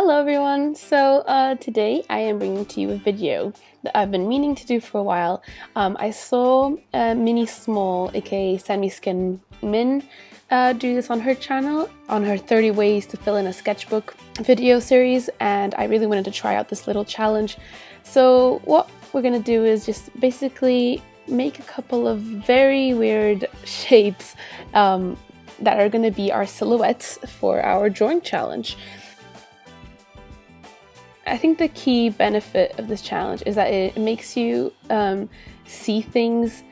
Hello everyone! Today I am bringing to you a video that I've been meaning to do for a while. I saw Mini Small, aka Semi Skin Min, do this on her channel, on her 30 ways to fill in a sketchbook video series, and I really wanted to try out this little challenge. So what we're gonna do is just basically make a couple of very weird shapes that are gonna be our silhouettes for our drawing challenge. I think the key benefit of this challenge is that it makes you see things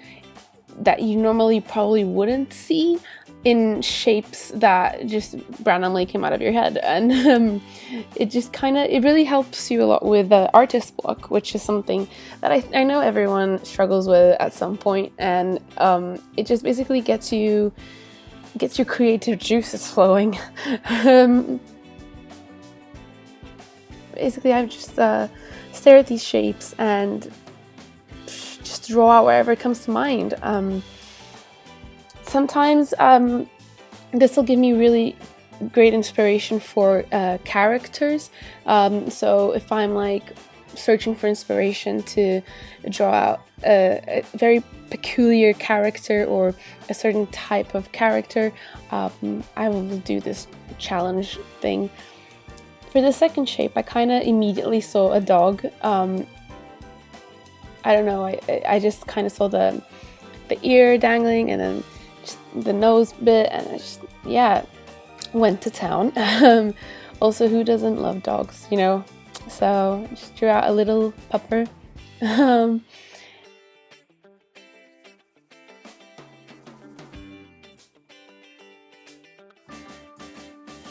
that you normally probably wouldn't see in shapes that just randomly came out of your head, and it really helps you a lot with artist block, which is something that I know everyone struggles with at some point, and it just basically gets your creative juices flowing. Basically, I just stare at these shapes and just draw out wherever it comes to mind. Sometimes this will give me really great inspiration for characters. So if I'm like searching for inspiration to draw out a very peculiar character or a certain type of character, I will do this challenge thing. For the second shape, I kind of immediately saw a dog. I don't know, I just kind of saw the ear dangling and then just the nose bit, and I just, yeah, went to town. Also, who doesn't love dogs, you know? So just drew out a little pupper.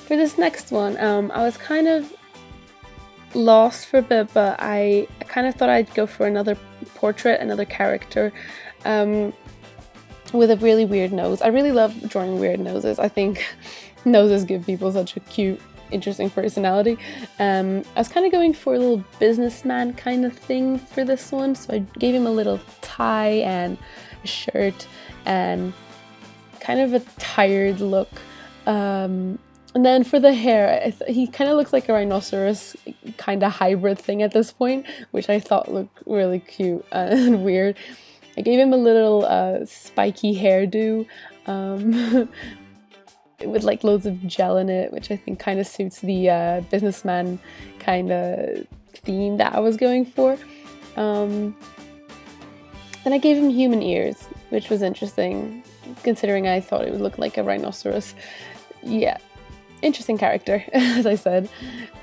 For this next one, I was kind of lost for a bit, but I kind of thought I'd go for another portrait, another character, with a really weird nose. I really love drawing weird noses. I think noses give people such a cute, interesting personality. I was kind of going for a little businessman kind of thing for this one, so I gave him a little tie and a shirt and kind of a tired look. And then for the hair, he kind of looks like a rhinoceros kind of hybrid thing at this point, which I thought looked really cute and weird. I gave him a little spiky hairdo with like loads of gel in it, which I think kind of suits the businessman kind of theme that I was going for. Then I gave him human ears, which was interesting, considering I thought it would look like a rhinoceros. Yeah. Interesting character, as I said.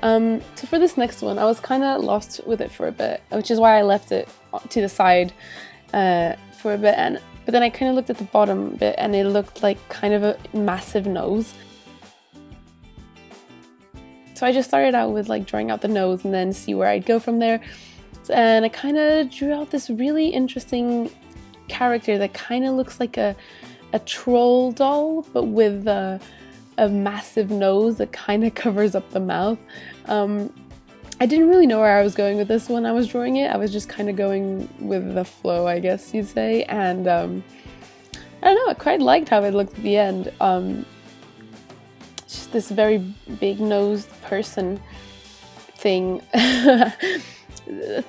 So for this next one, I was kind of lost with it for a bit, which is why I left it to the side for a bit. But then I kind of looked at the bottom bit, and it looked like kind of a massive nose. So I just started out with like drawing out the nose and then see where I'd go from there. And I kind of drew out this really interesting character that kind of looks like a troll doll, but with a massive nose that kind of covers up the mouth. I didn't really know where I was going with this when I was drawing it. I was just kind of going with the flow, I guess you'd say, and I don't know, I quite liked how it looked at the end. It's just this very big nosed person thing.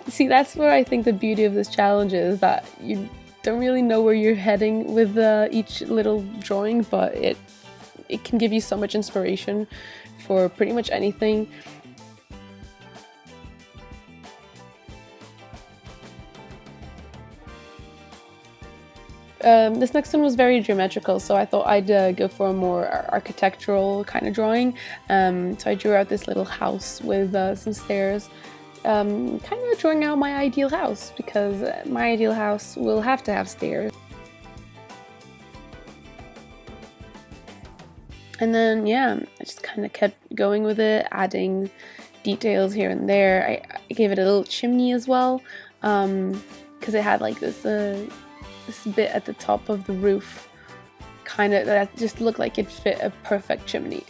See, that's where I think the beauty of this challenge is, that you don't really know where you're heading with each little drawing, but it can give you so much inspiration for pretty much anything. This next one was very geometrical, so I thought I'd go for a more architectural kind of drawing. So I drew out this little house with some stairs, kind of drawing out my ideal house, because my ideal house will have to have stairs. And then, yeah, I just kind of kept going with it, adding details here and there. I gave it a little chimney as well, because it had like this bit at the top of the roof, kind of, that just looked like it fit a perfect chimney.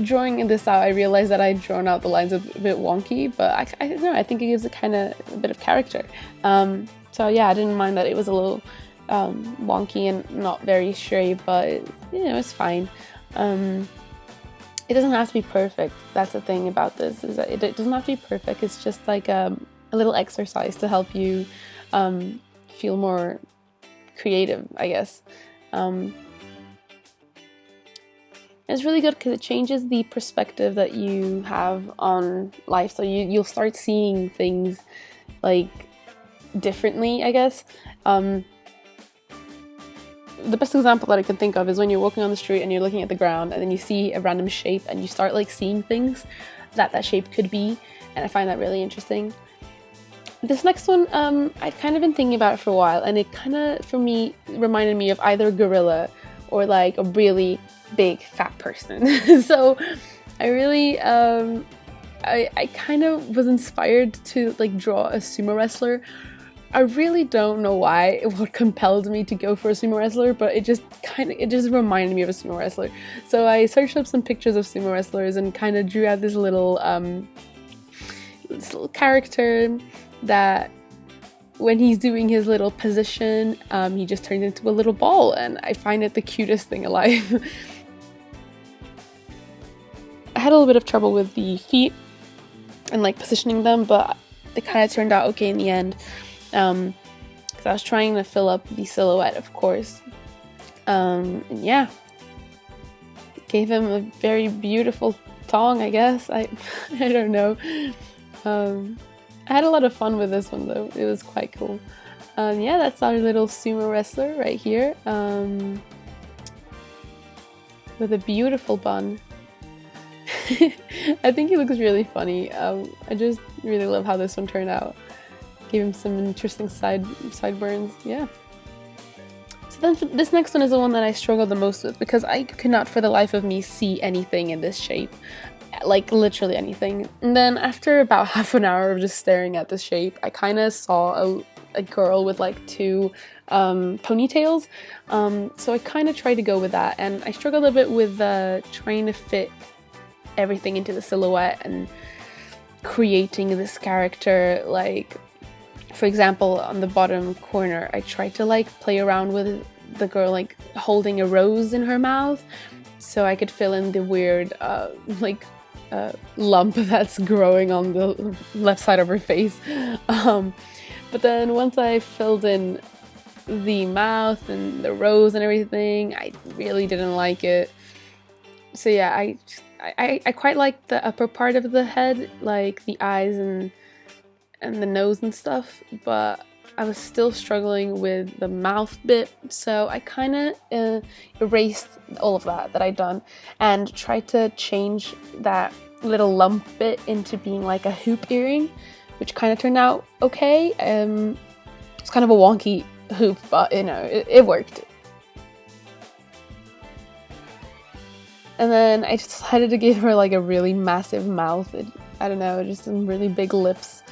Drawing this out, I realized that I'd drawn out the lines a bit wonky, but I don't know, I think it gives it kind of a bit of character. So yeah, I didn't mind that it was a little wonky and not very straight, but you know, it's fine. it doesn't have to be perfect. That's the thing about this, is that it doesn't have to be perfect. It's just like a little exercise to help you feel more creative, I guess. It's really good because it changes the perspective that you have on life. So you'll start seeing things like differently, I guess. The best example that I can think of is when you're walking on the street and you're looking at the ground and then you see a random shape and you start like seeing things that shape could be, and I find that really interesting. This next one, I've kind of been thinking about it for a while, and it kind of, for me, reminded me of either a gorilla or like a really big fat person. So I really, I kind of was inspired to like draw a sumo wrestler. I really don't know why, what compelled me to go for a sumo wrestler, but it just reminded me of a sumo wrestler. So I searched up some pictures of sumo wrestlers and kind of drew out this little character that when he's doing his little position, he just turns into a little ball, and I find it the cutest thing alive. I had a little bit of trouble with the feet and like positioning them, but they kind of turned out okay in the end. Because I was trying to fill up the silhouette, of course. And yeah, gave him a very beautiful tongue, I guess. I don't know. I had a lot of fun with this one though. It was quite cool. Yeah, that's our little sumo wrestler right here. With a beautiful bun. I think he looks really funny. I just really love how this one turned out. Gave him some interesting sideburns. Yeah. So then this next one is the one that I struggled the most with, because I could not for the life of me see anything in this shape. Like literally anything. And then after about half an hour of just staring at this shape, I kind of saw a girl with like two ponytails. So I kind of tried to go with that, and I struggled a bit with trying to fit everything into the silhouette and creating this character. Like, for example, on the bottom corner, I tried to like play around with the girl like holding a rose in her mouth, so I could fill in the weird lump that's growing on the left side of her face. But then once I filled in the mouth and the rose and everything, I really didn't like it. So yeah, I quite like the upper part of the head, like the eyes and the nose and stuff, but I was still struggling with the mouth bit, so I kind of erased all of that I'd done and tried to change that little lump bit into being like a hoop earring, which kind of turned out okay. It's kind of a wonky hoop, but you know, it worked. And then I decided to give her like a really massive mouth. I don't know, just some really big lips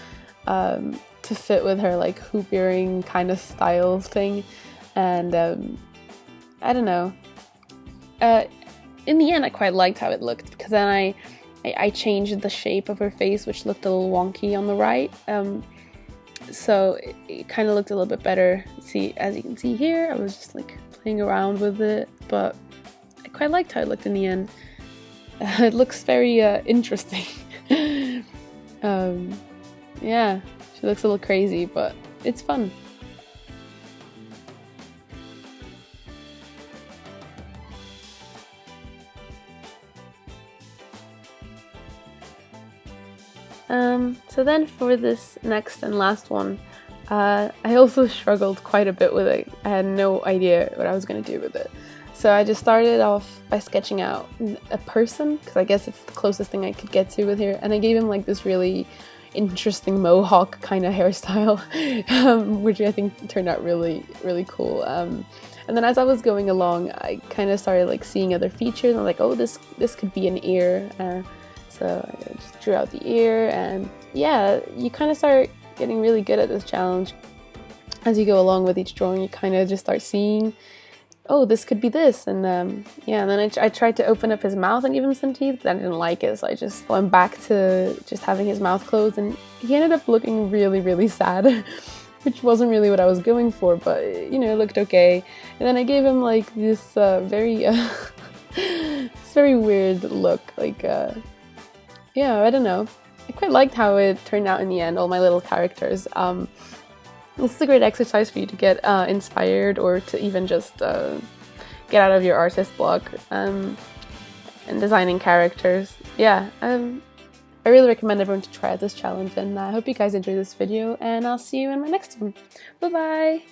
to fit with her like hoop earring kind of style thing. And I don't know. In the end, I quite liked how it looked, because then I changed the shape of her face, which looked a little wonky on the right. So it kind of looked a little bit better. See, as you can see here, I was just like playing around with it, but I quite liked how it looked in the end. It looks very interesting. Yeah, she looks a little crazy, but it's fun. So then for this next and last one, I also struggled quite a bit with it. I had no idea what I was going to do with it. So I just started off by sketching out a person, because I guess it's the closest thing I could get to with here, and I gave him like this really interesting mohawk kind of hairstyle, which I think turned out really, really cool. And then as I was going along, I kind of started like seeing other features, and I'm like, oh, this could be an ear. So I just drew out the ear, and yeah, you kind of start getting really good at this challenge. As you go along with each drawing, you kind of just start seeing, oh, this could be this, and yeah, and then I tried to open up his mouth and give him some teeth, but I didn't like it, so I just went back to just having his mouth closed, and he ended up looking really, really sad, which wasn't really what I was going for, but you know, it looked okay. And then I gave him like this very this very weird look. Like, yeah, I don't know. I quite liked how it turned out in the end, all my little characters. This is a great exercise for you to get inspired, or to even just get out of your artist block and designing characters. Yeah, I really recommend everyone to try out this challenge, and I hope you guys enjoy this video, and I'll see you in my next one. Bye bye!